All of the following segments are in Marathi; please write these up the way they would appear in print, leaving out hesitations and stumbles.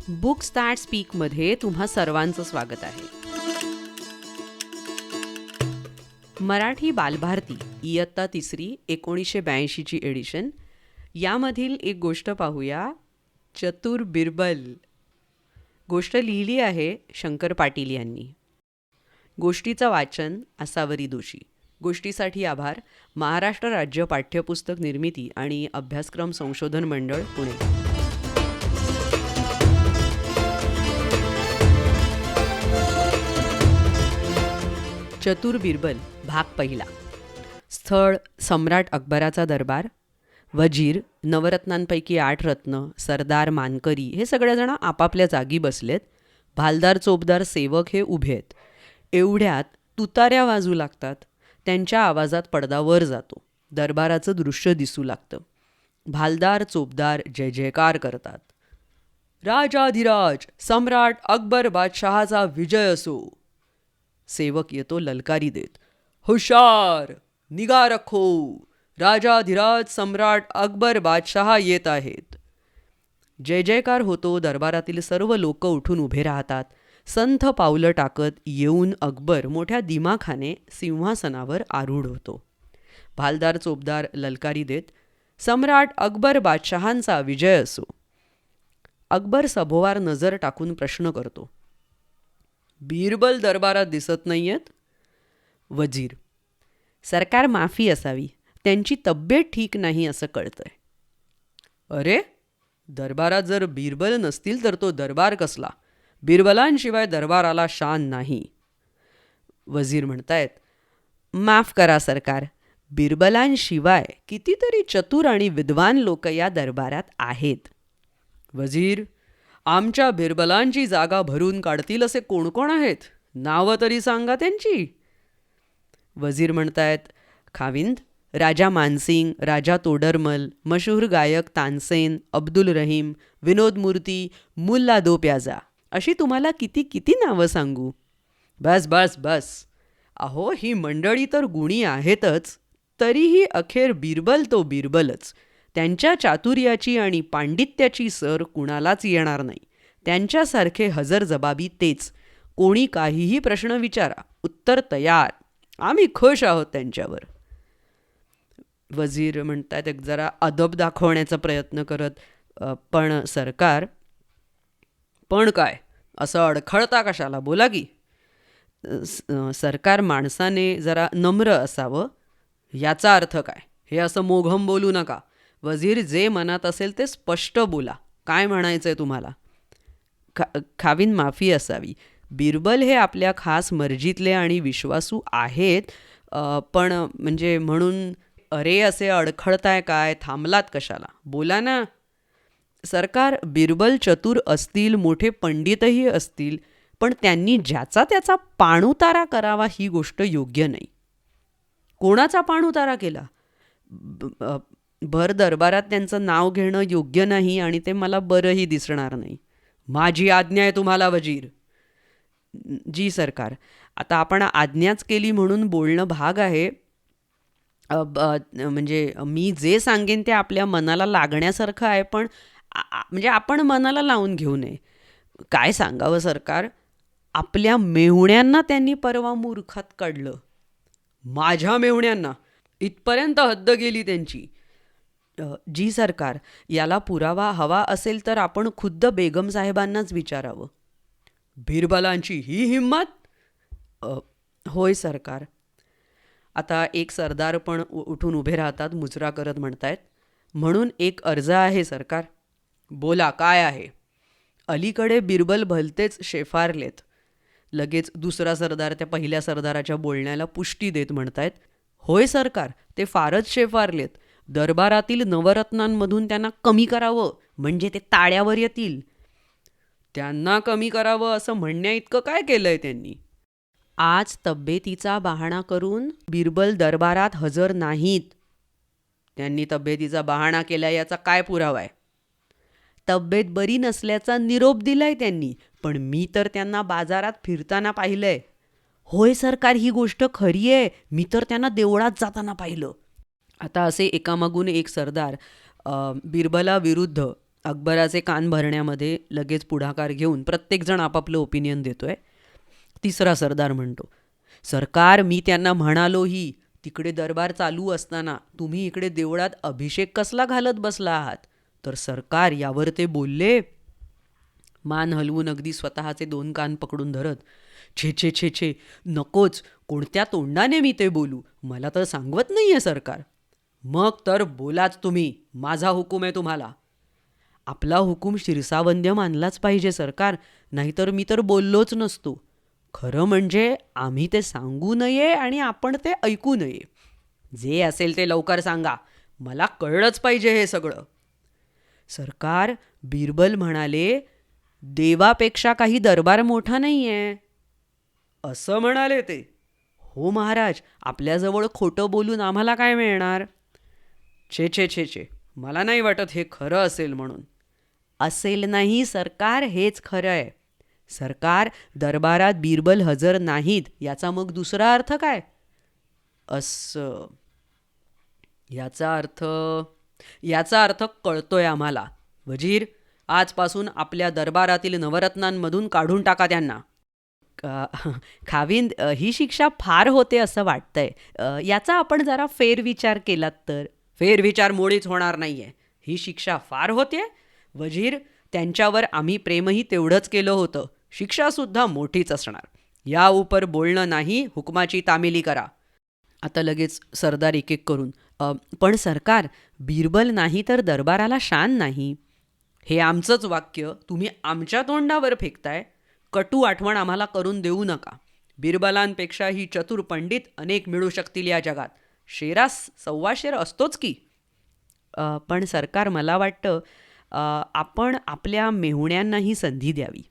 बुक्स दॅट स्पीकमध्ये तुम्हा सर्वांचं स्वागत आहे. मराठी बालभारती इयत्ता तिसरी 1982ची एडिशन. यामधील एक गोष्ट पाहूया. चतुर बिरबल. गोष्ट लिहिली आहे शंकर पाटील यांनी. गोष्टीचं वाचन आसावरी दोशी. गोष्टीसाठी आभार महाराष्ट्र राज्य पाठ्यपुस्तक निर्मिती आणि अभ्यासक्रम संशोधन मंडळ, पुणे. चतुर बिरबल भाग पहिला. स्थळ सम्राट अकबराचा दरबार. वजीर, नवरत्नांपैकी 8 रत्न, सरदार, मानकरी हे सगळेजण आपापल्या जागी बसलेत. भालदार चोपदार सेवक हे उभे आहेत. एवढ्यात तुताऱ्या वाजू लागतात. त्यांच्या आवाजात पडदा वर जातो. दरबाराचं दृश्य दिसू लागतं. भालदार चोपदार जय जयकार करतात. राजाधिराज सम्राट अकबर बादशहाचा विजय असो. सेवक येतो ललकारी देत. हुशार, निगा रखो, राजाधिराज सम्राट अकबर बादशहा येत आहेत. जय जयकार होतो. दरबारातील सर्व लोक उठून उभे राहतात. संथ पावलं टाकत येऊन अकबर मोठ्या दिमाखाने सिंहासनावर आरूढ होतो. भालदार चोपदार ललकारी देत, सम्राट अकबर बादशहांचा विजय असो. अकबर सभोवार नजर टाकून प्रश्न करतो. बिरबल दरबारात दिसत नाहीयेत? वजीर, सरकार माफी असावी, त्यांची तब्येत ठीक नाही असं कळतंय. अरे, दरबारात जर बिरबल नसतील तर तो दरबार कसला? बिरबलांशिवाय दरबाराला शान नाही. वजीर म्हणतायत, माफ करा सरकार, बिरबलांशिवाय कितीतरी चतुर आणि विद्वान लोक या दरबारात आहेत. वजीर, आमच्या बिरबलांची जागा भरून काढतील असे कोण कोण आहेत? नावं तरी सांगा त्यांची. वजीर म्हणतायत, खाविंद, राजा मानसिंग, राजा तोडरमल, मशहूर गायक तानसेन, अब्दुल रहीम, विनोद मूर्ती, मुल्ला दो प्याजा, अशी तुम्हाला किती किती नावं सांगू? बस बस बस. अहो, ही मंडळी तर गुणी आहेतच, तरीही अखेर बिरबल तो बिरबलच. त्यांच्या चातुर्याची आणि पांडित्याची सर कुणालाच येणार नाही. त्यांच्यासारखे हजरजबाबी तेच. कोणी काहीही प्रश्न विचारा, उत्तर तयार. आम्ही खुश आहोत त्यांच्यावर. वजीर म्हणतात एक जरा अदब दाखवण्याचा प्रयत्न करत, पण सरकार. पण काय, असं अडखळता कशाला? बोला की. सरकार, माणसाने जरा नम्र असावं. याचा अर्थ काय? हे असं मोघम बोलू नका. वजीर, जे मनात असेल ते स्पष्ट बोला. काय म्हणायचं आहे तुम्हाला? खावीन, माफी असावी. बिरबल हे आपल्या खास मर्जीतले आणि विश्वासू आहेत, पण म्हणजे म्हणून अरे असे अडखळताय काय? थांबलात कशाला? बोला ना. सरकार, बिरबल चतुर असतील, मोठे पंडितही असतील, पण त्यांनी ज्याचा त्याचा पाणउतारा करावा ही गोष्ट योग्य नाही. कोणाचा पाणउतारा केला? भर दरबारात त्यांचं नाव घेणं योग्य नाही आणि ते मला बरंही दिसणार नाही. माझी आज्ञा आहे तुम्हाला वजीर. जी सरकार. आता आपण आज्ञाच केली म्हणून बोलणं भाग आहे. म्हणजे मी जे सांगेन ते आपल्या मनाला लागण्यासारखं आहे, पण म्हणजे आपण मनाला लावून घेऊ नये. काय सांगावं सरकार, आपल्या मेहुण्यांना त्यांनी परवा मूर्खात काढलं. माझ्या मेहुण्यांना? इथपर्यंत हद्द गेली त्यांची. जी सरकार, याला पुरावा हवा असेल तर आपण खुद्द बेगम साहेबांनाच विचारावं. बिरबलांची ही हिंमत? होय सरकार. आता एक सरदार पण उठून उभे राहतात, मुजरा करत म्हणतायत, म्हणून एक अर्ज आहे सरकार. बोला, काय आहे? अलीकडे बिरबल भलतेच शेफारलेत. लगेच दुसरा सरदार त्या पहिल्या सरदाराच्या बोलण्याला पुष्टी देत म्हणतायत, होय सरकार, ते फारच शेफारलेत. दरबारातील नवरत्नांमधून त्यांना कमी करावं म्हणजे ते ताळ्यावर येतील. त्यांना कमी करावं असं म्हणण्या इतकं काय केलंय त्यांनी? आज तब्येतीचा बहाणा करून बिरबल दरबारात हजर नाहीत. त्यांनी तब्येतीचा बहाणा केला याचा काय पुरावा आहे? तब्येत बरी नसल्याचा निरोप दिलाय त्यांनी, पण मी तर त्यांना बाजारात फिरताना पाहिलंय. होय सरकार, ही गोष्ट खरी आहे. मी तर त्यांना देवळात जाताना पाहिलं. आता असे एकामागून एक सरदार बिरबलाविरुद्ध अकबराचे कान भरण्यामध्ये लगेच पुढाकार घेऊन प्रत्येकजण आपापलं ओपिनियन देतोय. तिसरा सरदार म्हणतो, सरकार, मी त्यांना म्हणालोही, तिकडे दरबार चालू असताना तुम्ही इकडे देवळात अभिषेक कसला घालत बसला आहात? तर सरकार, यावर ते बोलले, मान हलवून अगदी स्वतःचे 2 कान पकडून धरत, छे छे छे छे, नकोच, कोणत्या तोंडाने मी ते बोलू? मला तर सांगवत नाहीये सरकार. मग तर बोलाच तुम्ही, माझा हुकूम आहे तुम्हाला. आपला हुकूम शिरसावंद्य मानलाच पाहिजे सरकार, नाहीतर मी तर बोललोच नसतो. खरं म्हणजे आम्ही ते सांगू नये आणि आपण ते ऐकू नये. जे असेल ते लवकर सांगा, मला कळलंच पाहिजे हे सगळं. सरकार, बिरबल म्हणाले, देवापेक्षा काही दरबार मोठा नाही आहे. असं म्हणाले ते? हो महाराज, आपल्याजवळ खोटं बोलून आम्हाला काय मिळणार? छे छे छे छे, मला नाही वाटत हे खरं असेल म्हणून. असेल नाही सरकार, हेच खरं आहे. सरकार, दरबारात बिरबल हजर नाहीत याचा मग दुसरा अर्थ काय? असं. याचा अर्थ कळतोय आम्हाला. वजीर, आजपासून आपल्या दरबारातील नवरत्नांमधून काढून टाका त्यांना. खाविंद, ही शिक्षा फार होते असं वाटतंय. याचा आपण जरा फेरविचार केलात तर. फेरविचार मुळीच होणार नाहीये. ही शिक्षा फार होते. वजीर, त्यांच्यावर आम्ही प्रेमही तेवढंच केलं होतं. शिक्षासुद्धा मोठीच असणार. या उपर बोलणं नाही, हुकमाची तामिली करा. आता लगेच सरदार एक एक करून, पण सरकार, बिरबल नाही तर दरबाराला शान नाही. हे आमचंच वाक्य तुम्ही आमच्या तोंडावर फेकताय. कटू आठवण आम्हाला करून देऊ नका. बिरबलांपेक्षाही चतुर पंडित अनेक मिळू शकतील या जगात. शेरास 1.25 शेर असतोच की. पण सरकार, मला वाटतं आपण आपल्या मेहुण्यांनाही संधी द्यावी.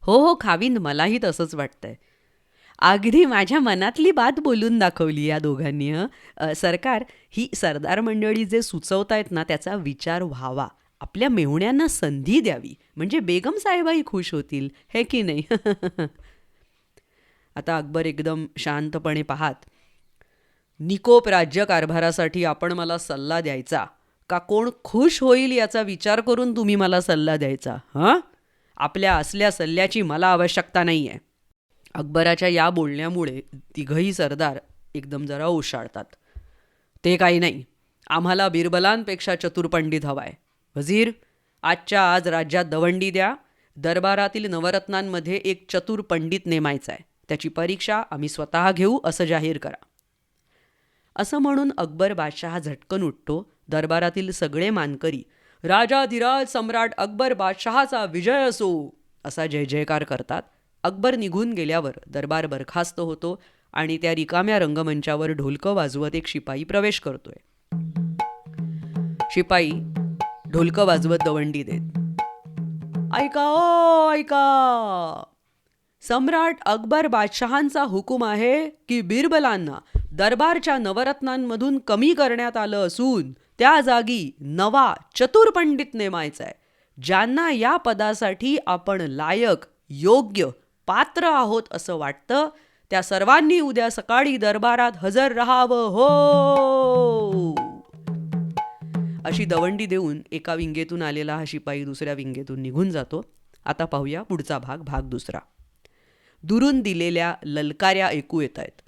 हो हो खाविंद, मलाही तसंच वाटतंय. अगदी माझ्या मनातली बात बोलून दाखवली या दोघांनी. सरकार, ही सरदार मंडळी जे सुचवतायत ना, त्याचा विचार व्हावा. आपल्या मेहुण्यांना संधी द्यावी, म्हणजे बेगम साहेबाही खुश होतील, हे की नाही? आता अकबर एकदम शांतपणे पाहात, निकोप राज्यकारभारासाठी आपण मला सल्ला द्यायचा का कोण खुश होईल याचा विचार करून तुम्ही मला सल्ला द्यायचा? हां, आपल्या असल्या सल्ल्याची मला आवश्यकता नाही आहे. अकबराच्या या बोलण्यामुळे तिघही सरदार एकदम जरा ओशाळतात. ते काही नाही, आम्हाला बिरबलांपेक्षा चतुर पंडित हवाय. वजीर, आजच्या आज राज्यात दवंडी द्या. दरबारातील नवरत्नांमध्ये एक चतुर पंडित नेमायचा आहे. त्याची परीक्षा आम्ही स्वतः घेऊ असं जाहीर करा. असं म्हणून अकबर बादशहा झटकन उठतो. दरबारातील सगळे मानकरी राजाधिराज सम्राट अकबर बादशहाचा विजय असो असा जय जयकार करतात. अकबर निघून गेल्यावर दरबार बरखास्त होतो आणि त्या रिकाम्या रंगमंचावर ढोलकं वाजवत एक शिपाई प्रवेश करतोय. शिपाई ढोलकं वाजवत दवंडी देत, ऐका ओ ऐका, सम्राट अकबर बादशहांचा हुकूम आहे की बिरबलांना दरबारच्या नवरत्नांमधून कमी करण्यात आलं असून त्या जागी नवा चतुर पंडित नेमायचा आहे. ज्यांना या पदासाठी आपण लायक, योग्य, पात्र आहोत असं वाटतं, त्या सर्वांनी उद्या सकाळी दरबारात हजर राहावं. हो, अशी दवंडी देऊन एका विंगेतून आलेला हा शिपाई दुसऱ्या विंगेतून निघून जातो. आता पाहूया पुढचा भाग, भाग दुसरा. दुरून दिलेल्या ललकार्या ऐकू येत आहेत.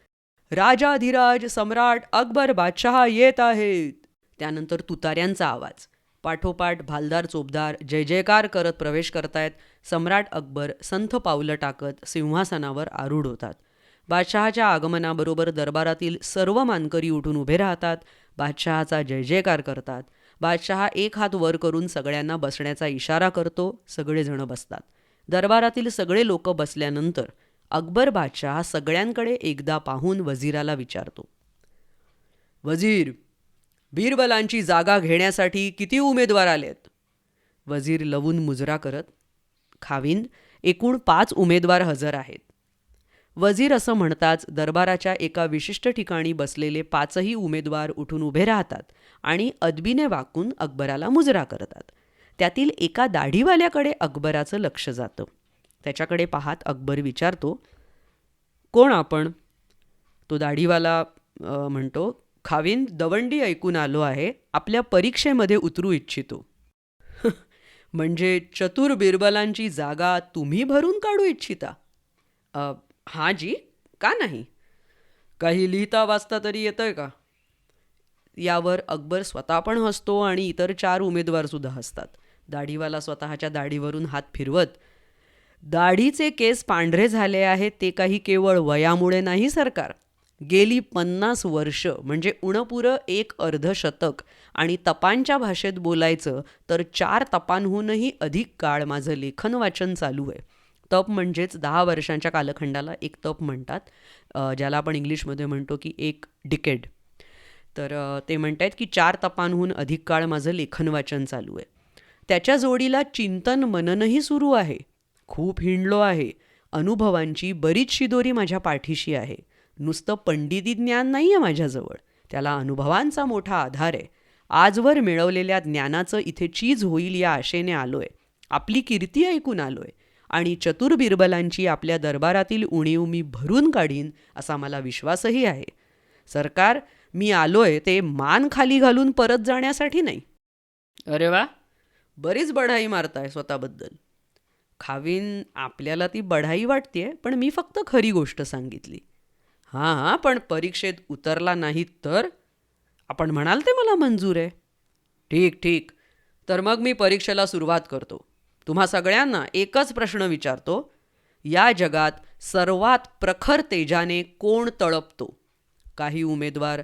राजाधिराज सम्राट अकबर बादशहा येत आहेत. त्यानंतर तुतार्यांचा आवाज. पाठोपाठ भालदार चोपदार जय जयकार करत प्रवेश करतायत. सम्राट अकबर संथ पावलं टाकत सिंहासनावर आरूढ होतात. बादशहाच्या आगमनाबरोबर दरबारातील सर्व मानकरी उठून उभे राहतात. बादशहाचा जय जयकार करतात. बादशहा एक हात वर करून सगळ्यांना बसण्याचा इशारा करतो. सगळेजण बसतात. दरबारातील सगळे लोक बसल्यानंतर अकबर बादशहा सगळ्यांकडे एकदा पाहून वजीराला विचारतो, वजीर, बिरबलांची जागा घेण्यासाठी किती उमेदवार आलेत? वजीर लवून मुजरा करत, खाविंद, एकूण 5 उमेदवार हजर आहेत. वजीर असं म्हणताच दरबाराच्या एका विशिष्ट ठिकाणी बसलेले 5ही उमेदवार उठून उभे राहतात आणि अदबीने वाकून अकबराला मुजरा करतात. त्यातील एका दाढीवाल्याकडे अकबराचं लक्ष जातं. त्याच्याकडे पाहात अकबर विचारतो, कोण आपण? तो दाढीवाला म्हणतो, खाविंद, दवंडी ऐकून आलो आहे, आपल्या परीक्षेमध्ये उतरू इच्छितो. म्हणजे चतुर बिरबलांची जागा तुम्ही भरून काढू इच्छिता? अ, हां जी, का नाही? काही लिहिता वाचता तरी येतंय का? यावर अकबर स्वतः पण हसतो आणि इतर 4 उमेदवारसुद्धा हसतात. दाढीवाला स्वतःच्या दाढीवरून हात फिरवत, दाढीचे केस पांढरे झाले आहेत ते काही केवळ वयामुळे नाही सरकार. गेली 50 वर्ष म्हणजे उणपुरं एक अर्धशतक आणि तपांच्या भाषेत बोलायचं तर 4 तपांहूनही अधिक काळ माझं लेखन वाचन चालू आहे. तप म्हणजेच 10 वर्षांच्या कालखंडाला एक तप म्हणतात, ज्याला आपण इंग्लिशमध्ये म्हणतो की एक डिकेड. तर ते म्हणत आहेत की 4 तपांहून अधिक काळ माझं लेखन वाचन चालू आहे. त्याच्या जोडीला चिंतन मननही सुरू आहे. खूप हिंडलो आहे. अनुभवांची बरीचशी दोरी माझ्या पाठीशी आहे. नुसतं पंडिती ज्ञान नाही आहे माझ्याजवळ, त्याला अनुभवांचा मोठा आधार आहे. आजवर मिळवलेल्या ज्ञानाचं इथे चीज होईल या आशेने आलोय. आपली कीर्ती ऐकून आलोय आणि चतुर बिरबलांची आपल्या दरबारातील उणीव मी भरून काढीन असा मला विश्वासही आहे. सरकार, मी आलोय ते मान खाली घालून परत जाण्यासाठी नाही. अरे वा, बरीच बढाई मारताय स्वतःबद्दल. खावीन, आपल्याला ती बढाई वाटतेय, पण मी फक्त खरी गोष्ट सांगितली. हां हां, पण परीक्षेत उतरला नाहीत तर? आपण म्हणाल ते मला मंजूर आहे. ठीक ठीक, तर मग मी परीक्षेला सुरुवात करतो. तुम्हा सगळ्यांना एकच प्रश्न विचारतो. या जगात सर्वात प्रखर तेजाने कोण तळपतो? काही उमेदवार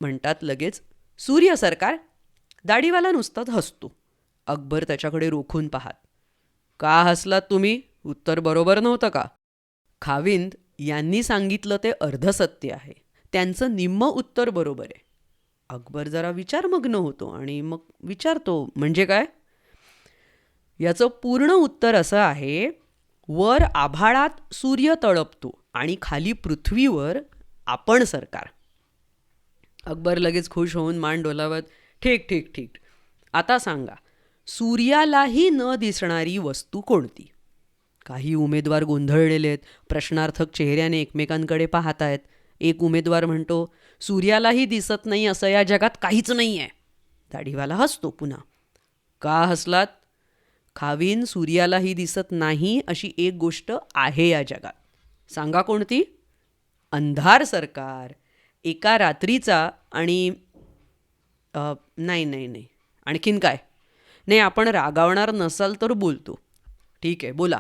म्हणतात लगेच, सूर्य सरकार. दाढीवाला नुसताच हसतो. अकबर त्याच्याकडे रोखून पाहात. का हसलात तुम्ही? उत्तर बरोबर नव्हतं का? खाविंद यांनी सांगितलं ते अर्धसत्य आहे. त्यांचं निम्म उत्तर बरोबर आहे. अकबर जरा विचारमग्न होतो आणि मग विचारतो, म्हणजे काय? याचं पूर्ण उत्तर असं आहे, वर आभाळात सूर्य तळपतो आणि खाली पृथ्वीवर आपण सरकार. अकबर लगेच खुश होऊन मान डोलावत, ठीक ठीक ठीक, आता सांगा, सूर्यालाही न दिसणारी वस्तू कोणती? काही उमेदवार गोंधळलेले आहेत, प्रश्नार्थक चेहऱ्याने एकमेकांकडे पाहत आहेत. एक उमेदवार म्हणतो, सूर्यालाही दिसत नाही असं या जगात काहीच नाही आहे. दाढीवाला हसतो पुन्हा. का हसलात? खावीन, सूर्यालाही दिसत नाही अशी एक गोष्ट आहे या जगात. सांगा कोणती? अंधार सरकार. एका रात्रीचा आणि नाही नाही नाही, आणखीन काय? नाही, आपण रागावणार नसाल तर बोलतो. ठीक आहे, बोला.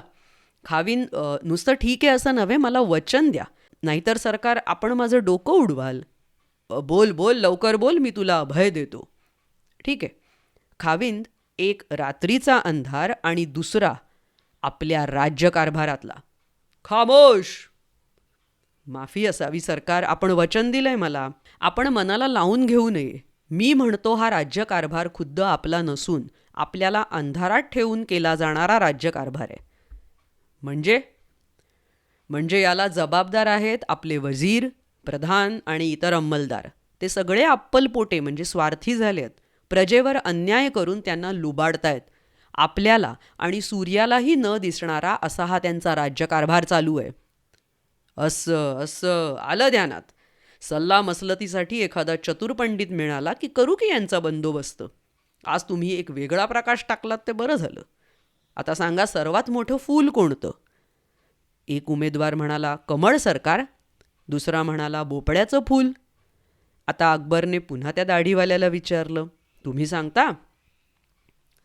खावीन, नुसतं ठीक आहे असं नव्हे, मला वचन द्या, नाहीतर सरकार आपण माझं डोकं उडवाल. बोल बोल, लवकर बोल, मी तुला अभय देतो. ठीक आहे. खाविंद, एक रात्रीचा अंधार आणि दुसरा आपल्या राज्यकारभारातला. खामोश. माफी असावी सरकार, आपण वचन दिलंय मला. आपण मनाला लावून घेऊ नये. मी म्हणतो हा राज्यकारभार खुद्द आपला नसून आपल्याला अंधारात ठेवून केला जाणारा राज्यकारभार आहे. म्हणजे म्हणजे याला जबाबदार आहेत आपले वजीर, प्रधान आणि इतर अंमलदार. ते सगळे अप्पलपोटे म्हणजे स्वार्थी झाले आहेत. प्रजेवर अन्याय करून त्यांना लुबाडतायत. आपल्याला आणि सूर्यालाही न दिसणारा असा हा त्यांचा राज्यकारभार चालू आहे. असं असं, आलं ध्यानात. सल्लामसलतीसाठी एखादा चतुर पंडित मिळाला की करू की यांचा बंदोबस्त. आज तुम्ही एक वेगळा प्रकाश टाकलात ते बरं झालं. आता सांगा, सर्वात मोठं फूल कोणतं? एक उमेदवार म्हणाला, कमळ सरकार. दुसरा म्हणाला, भोपळ्याचं फूल. आता अकबरने पुन्हा त्या दाढीवाल्याला विचारलं, तुम्ही सांगता?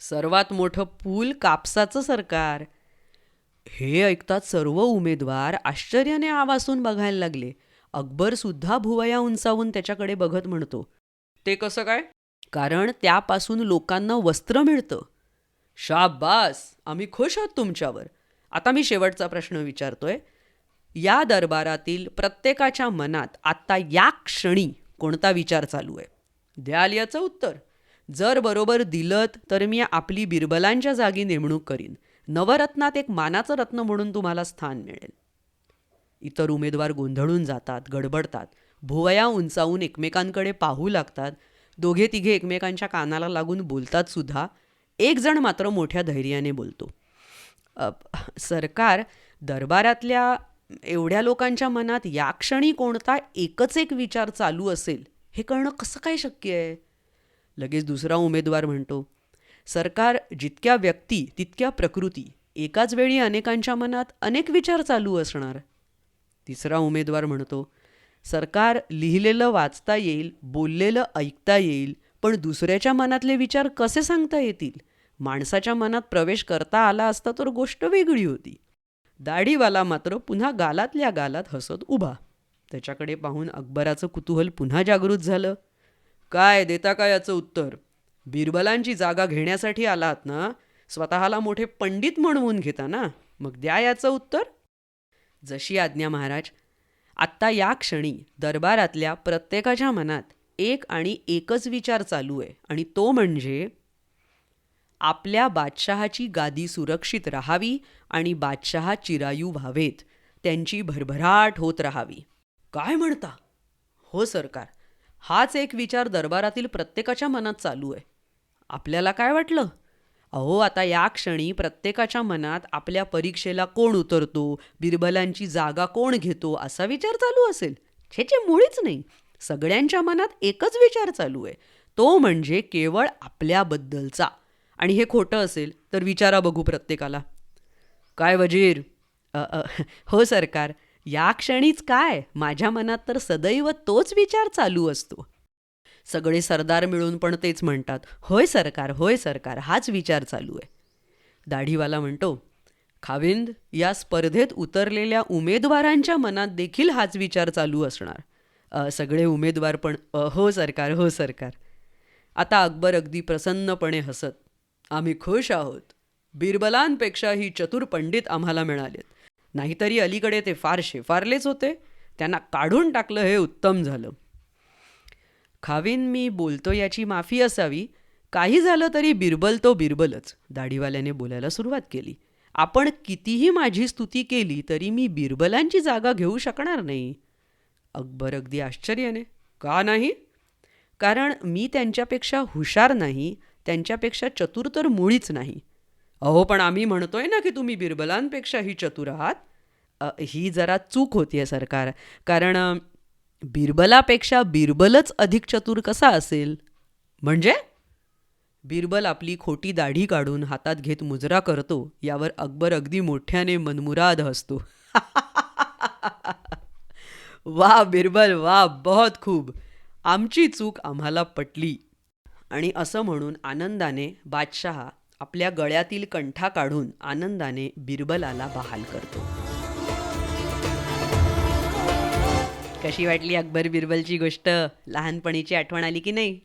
सर्वात मोठं फूल कापसाचं सरकार. हे ऐकतात सर्व उमेदवार आश्चर्याने आवासून बघायला लागले. अकबरसुद्धा भुवया उंचावून त्याच्याकडे बघत म्हणतो, ते कसं काय? कारण त्यापासून लोकांना वस्त्र मिळतं. शाबास, आम्ही खुश आहोत तुमच्यावर. आता मी शेवटचा प्रश्न विचारतोय. या दरबारातील प्रत्येकाच्या मनात आत्ता या क्षणी कोणता विचार चालू आहे? द्याल याचं उत्तर. जर बरोबर दिलत तर मी आपली बिरबलांच्या जागी नेमणूक करीन. नवरत्नात एक मानाचं रत्न म्हणून तुम्हाला स्थान मिळेल. इतर उमेदवार गोंधळून जातात, गडबडतात, भुवया उंचावून एकमेकांकडे पाहू लागतात. दोघे तिघे एकमेकांच्या कानाला लागून बोलतात सुद्धा. एक जण मात्र मोठ्या धैर्याने बोलतो, सरकार, दरबारातल्या एवढ्या लोकांच्या मनात या क्षणी कोणता एकच एक विचार चालू असेल हे कळणं कसं काय शक्य आहे? लगेच दुसरा उमेदवार म्हणतो, सरकार जितक्या व्यक्ती तितक्या प्रकृती, एकाच वेळी अनेकांच्या मनात अनेक विचार चालू असणार. तिसरा उमेदवार म्हणतो, सरकार लिहिलेलं वाचता येईल, बोललेलं ऐकता येईल, पण दुसऱ्याच्या मनातले विचार कसे सांगता येतील? माणसाच्या मनात प्रवेश करता आला असता तर गोष्ट वेगळी होती. दाढीवाला मात्र पुन्हा गालातल्या गालात हसत उभा. त्याच्याकडे पाहून अकबराचं कुतूहल पुन्हा जागृत झालं. काय देता का याचं उत्तर? बिरबलांची जागा घेण्यासाठी आलात ना? स्वतःला मोठे पंडित म्हणवून घेता ना? मग द्या याचं उत्तर. जशी आज्ञा महाराज. आत्ता या क्षणी दरबारातल्या प्रत्येकाच्या मनात एक आणि एकच विचार चालू आहे, आणि तो म्हणजे आपल्या बादशहाची गादी सुरक्षित राहावी आणि बादशहा चिरायू व्हावेत, त्यांची भरभराट होत राहावी. काय म्हणता? हो सरकार, हाच एक विचार दरबारातील प्रत्येकाच्या मनात चालू आहे. आपल्याला काय वाटलं? अहो, आता या क्षणी प्रत्येकाच्या मनात आपल्या परीक्षेला कोण उतरतो, बिरबलांची जागा कोण घेतो, असा विचार चालू असेल? ह्याचे मुळीच नाही. सगळ्यांच्या मनात एकच विचार चालू आहे, तो म्हणजे केवळ आपल्याबद्दलचा. आणि हे खोटं असेल तर विचारा बघू प्रत्येकाला. काय वजीर? हो सरकार, या क्षणीच काय, माझ्या मनात तर सदैव तोच विचार चालू असतो. सगळे सरदार मिळून पण तेच म्हणतात, होय सरकार, होय सरकार, हाच विचार चालू आहे. दाढीवाला म्हणतो, खाविंद, या स्पर्धेत उतरलेल्या उमेदवारांच्या मनात देखील हाच विचार चालू असणार. सगळे उमेदवार पण हो सरकार, हो सरकार. आता अकबर अगदी प्रसन्नपणे हसत, आम्ही खुश आहोत. बिरबलांपेक्षाही चतुर पंडित आम्हाला मिळालेत. नाहीतरी अलीकडे ते फार शेफारलेच होते. त्यांना काढून टाकलं हे उत्तम झालं. खाविन, मी बोलतो याची माफी असावी. काही झालं तरी बिरबल तो बिरबलच. दाढीवाल्याने बोलायला सुरुवात केली. आपण कितीही माझी स्तुती केली तरी मी बिरबलांची जागा घेऊ शकणार नाही. अकबर अगदी आश्चर्याने, का नाही? कारण मी त्यांच्यापेक्षा हुशार नाही, त्यांच्यापेक्षा चतुर तर मुळीच नाही. अहो, पण आम्ही म्हणतोय ना की तुम्ही बिरबलांपेक्षाही चतुर आहात. ही जरा चूक होतीये सरकार. कारण बिरबलापेक्षा बिरबलच अधिक चतुर कसा असेल? म्हणजे? बिरबल आपली खोटी दाढी काढून हातात घेत मुजरा करतो, यावर अकबर अगदी मोठ्याने मनमुराद हसतो. वा बिरबल, वा, बहुत खूप. आमची चूक आम्हाला पटली. आणि असं म्हणून आनंदाने बादशहा आपल्या गळ्यातील कंठा काढून आनंदाने बिरबलाला बहाल करतो. कशी वाटली अकबर बिरबलची गोष्ट? लहानपणीची आठवण आली की नाही?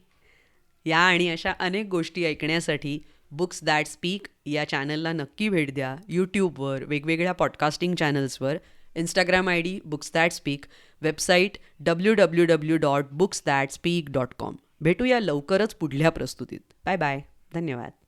या आणि अशा अनेक गोष्टी ऐकण्यासाठी बुक्स दॅट स्पीक या चॅनलला नक्की भेट द्या. यूट्यूबवर, वेगवेगळ्या पॉडकास्टिंग चॅनल्सवर, Instagram ID books that speak, website www.booksthatspeak.com. भेटूया लवकरच पुढल्या प्रस्तुतीत. Bye bye. धन्यवाद.